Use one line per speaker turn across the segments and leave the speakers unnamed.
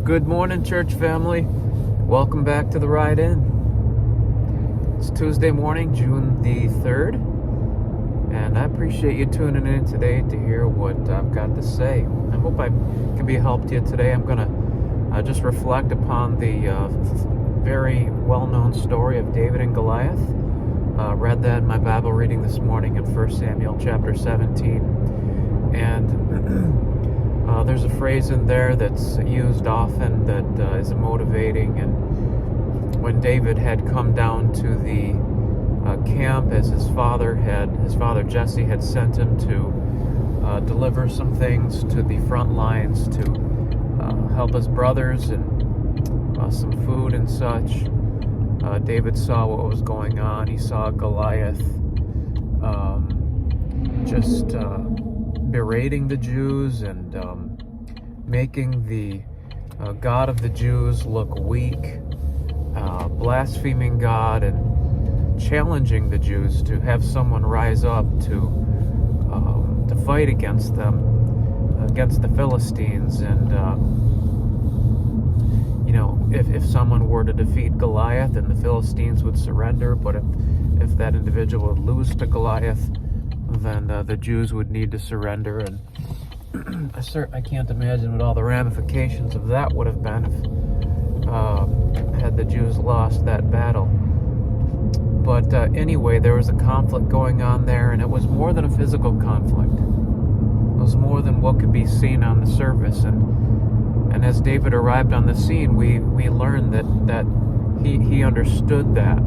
Good morning, church family. Welcome back to the Ride In. It's Tuesday morning, June the 3rd, and I appreciate you tuning in today to hear what I've got to say. I hope I can be a help to you today. I'm going to just reflect upon the very well-known story of David and Goliath. Read that in my Bible reading this morning in 1 Samuel chapter 17, and there's a phrase in there that's used often that is motivating. And when David had come down to the camp, as his father Jesse had sent him to deliver some things to the front lines to help his brothers and some food and such, David saw what was going on. He saw Goliath just berating the Jews and making the God of the Jews look weak, blaspheming God and challenging the Jews to have someone rise up to fight against them, against the Philistines. And if someone were to defeat Goliath, then the Philistines would surrender. But if that individual would lose to Goliath, then the Jews would need to surrender. And I can't imagine what all the ramifications of that would have been if had the Jews lost that battle. But anyway, there was a conflict going on there, and it was more than a physical conflict. It was more than what could be seen on the surface. And as David arrived on the scene, we learned that he understood that. It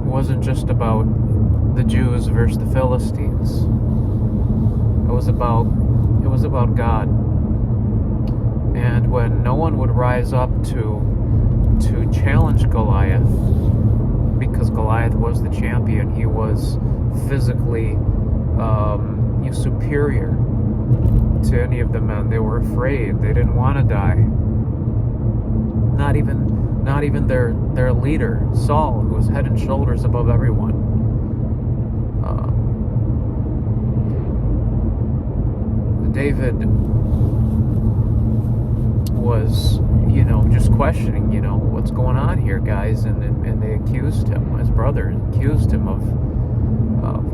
wasn't just about the Jews versus the Philistines. It was about God. And when no one would rise up to challenge Goliath, because Goliath was the champion, he was physically superior to any of the men. They were afraid. They didn't want to die. Not even their leader, Saul, who was head and shoulders above everyone. David was, just questioning, what's going on here, guys, and they accused him. His brother accused him of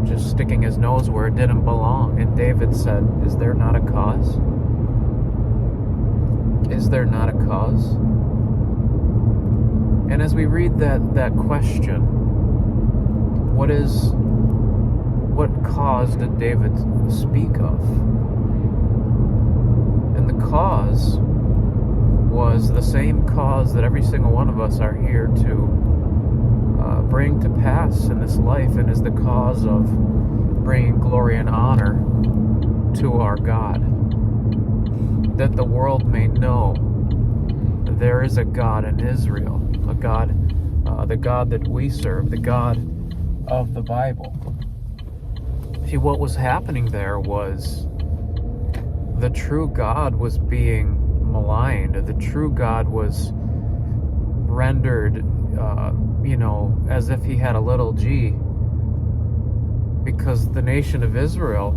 just sticking his nose where it didn't belong. And David said, "Is there not a cause? Is there not a cause?" And as we read that question, what cause did David speak of? And the cause was the same cause that every single one of us are here to bring to pass in this life, and is the cause of bringing glory and honor to our God. That the world may know that there is a God in Israel, a God, the God that we serve, the God of the Bible. See, what was happening there was the true God was being maligned. The true God was rendered, as if he had a little g, because the nation of Israel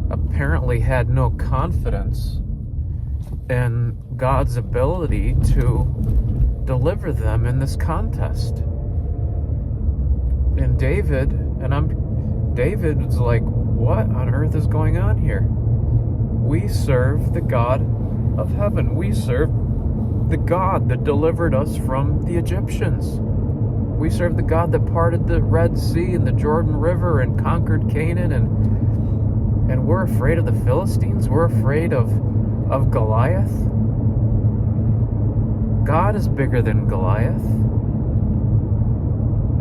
apparently had no confidence in God's ability to deliver them in this contest. And David was like, what on earth is going on here? We serve the God of heaven. We serve the God that delivered us from the Egyptians. We serve the God that parted the Red Sea and the Jordan River and conquered Canaan, and we're afraid of the Philistines. We're afraid of Goliath. God is bigger than Goliath.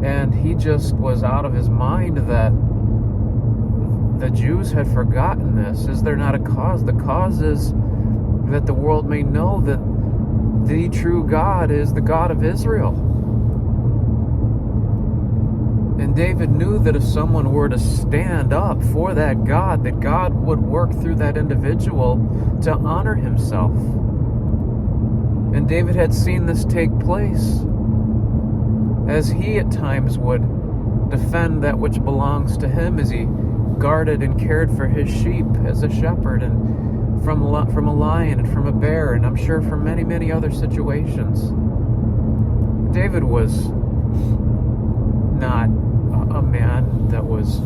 And he just was out of his mind that the Jews had forgotten this. Is there not a cause? The cause is that the world may know that the true God is the God of Israel. And David knew that if someone were to stand up for that God would work through that individual to honor himself. And David had seen this take place, as he at times would defend that which belongs to him, as he guarded and cared for his sheep as a shepherd. And from a lion and from a bear, and I'm sure from many, many other situations. David was not a man that was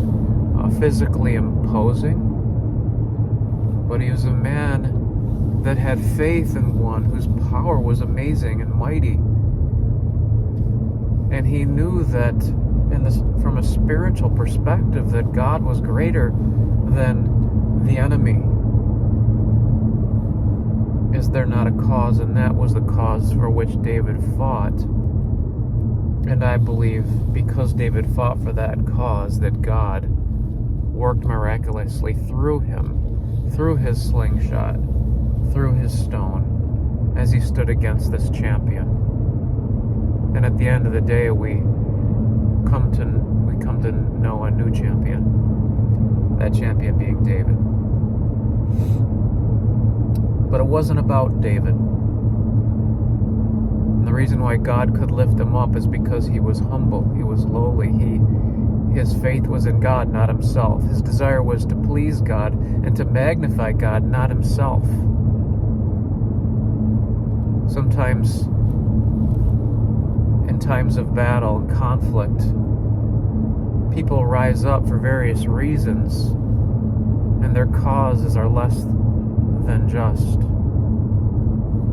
physically imposing, but he was a man that had faith in one whose power was amazing and mighty. And he knew that from a spiritual perspective, that God was greater than the enemy. Is there not a cause? And that was the cause for which David fought. And I believe because David fought for that cause, that God worked miraculously through him, through his slingshot, through his stone, as he stood against this champion. And at the end of the day, we come to know a new champion. That champion being David. But it wasn't about David. And the reason why God could lift him up is because he was humble, he was lowly, his faith was in God, not himself. His desire was to please God and to magnify God, not himself. Sometimes, in times of battle and conflict, people rise up for various reasons, and their causes are less than just.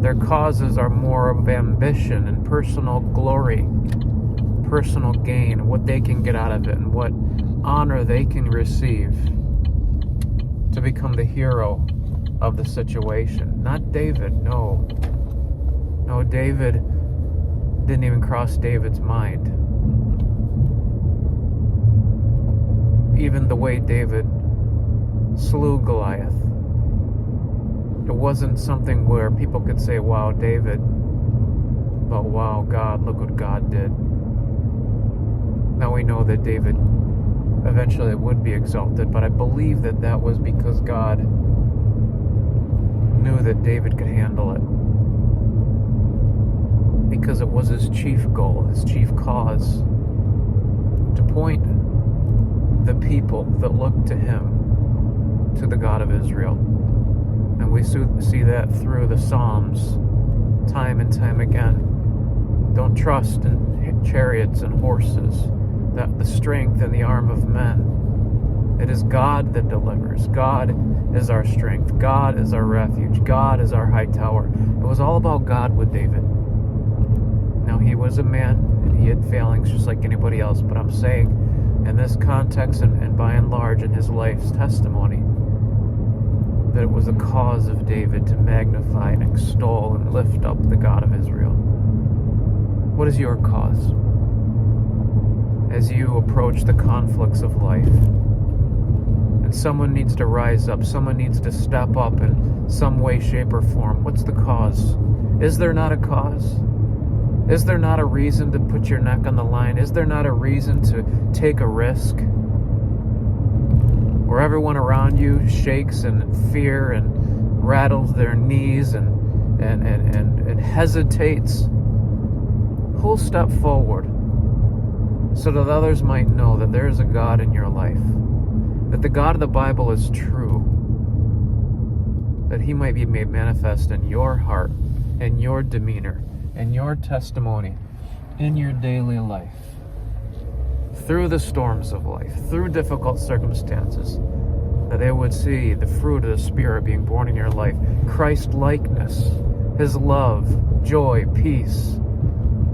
Their causes are more of ambition and personal glory, personal gain, what they can get out of it, and what honor they can receive to become the hero of the situation. Not David, no. No, David didn't even cross David's mind. Even the way David slew Goliath, it wasn't something where people could say, wow, David, but wow, God, look what God did. Now we know that David eventually would be exalted, but I believe that that was because God knew that David could handle it. Because it was his chief goal, his chief cause, to point the people that looked to him to the God of Israel. And we see that through the Psalms time and time again. Don't trust in chariots and horses, that the strength and the arm of men. It is God that delivers. God is our strength. God is our refuge. God is our high tower. It was all about God with David. Now, he was a man, and he had failings just like anybody else, but I'm saying in this context and by and large in his life's testimony, that it was the cause of David to magnify and extol and lift up the God of Israel. What is your cause as you approach the conflicts of life? And someone needs to rise up, someone needs to step up in some way, shape, or form. What's the cause? Is there not a cause? Is there not a reason to put your neck on the line? Is there not a reason to take a risk? Where everyone around you shakes in fear and rattles their knees and hesitates. Who'll step forward so that others might know that there is a God in your life, that the God of the Bible is true, that he might be made manifest in your heart, in your demeanor, in your testimony, in your daily life, through the storms of life, through difficult circumstances, that they would see the fruit of the Spirit being born in your life, Christ-likeness, his love, joy, peace,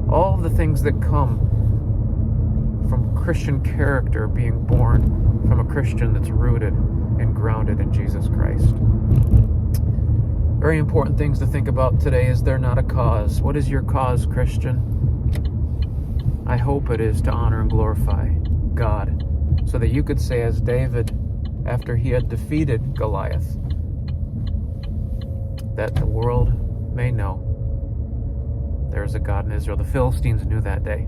all the things that come from Christian character being born from a Christian that's rooted and grounded in Jesus Christ. Very important things to think about today. Is there not a cause? What is your cause, Christian? I hope it is to honor and glorify God, so that you could say as David, after he had defeated Goliath, that the world may know there is a God in Israel. The Philistines knew that day.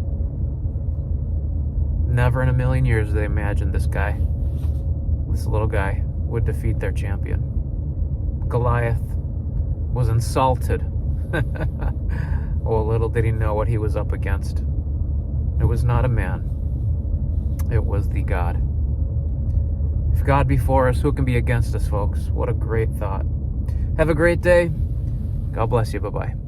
Never in a million years did they imagine this little guy, would defeat their champion. Goliath was insulted. Oh, little did he know what he was up against. It was not a man. It was the God. If God be for us, who can be against us, folks? What a great thought. Have a great day. God bless you. Bye-bye.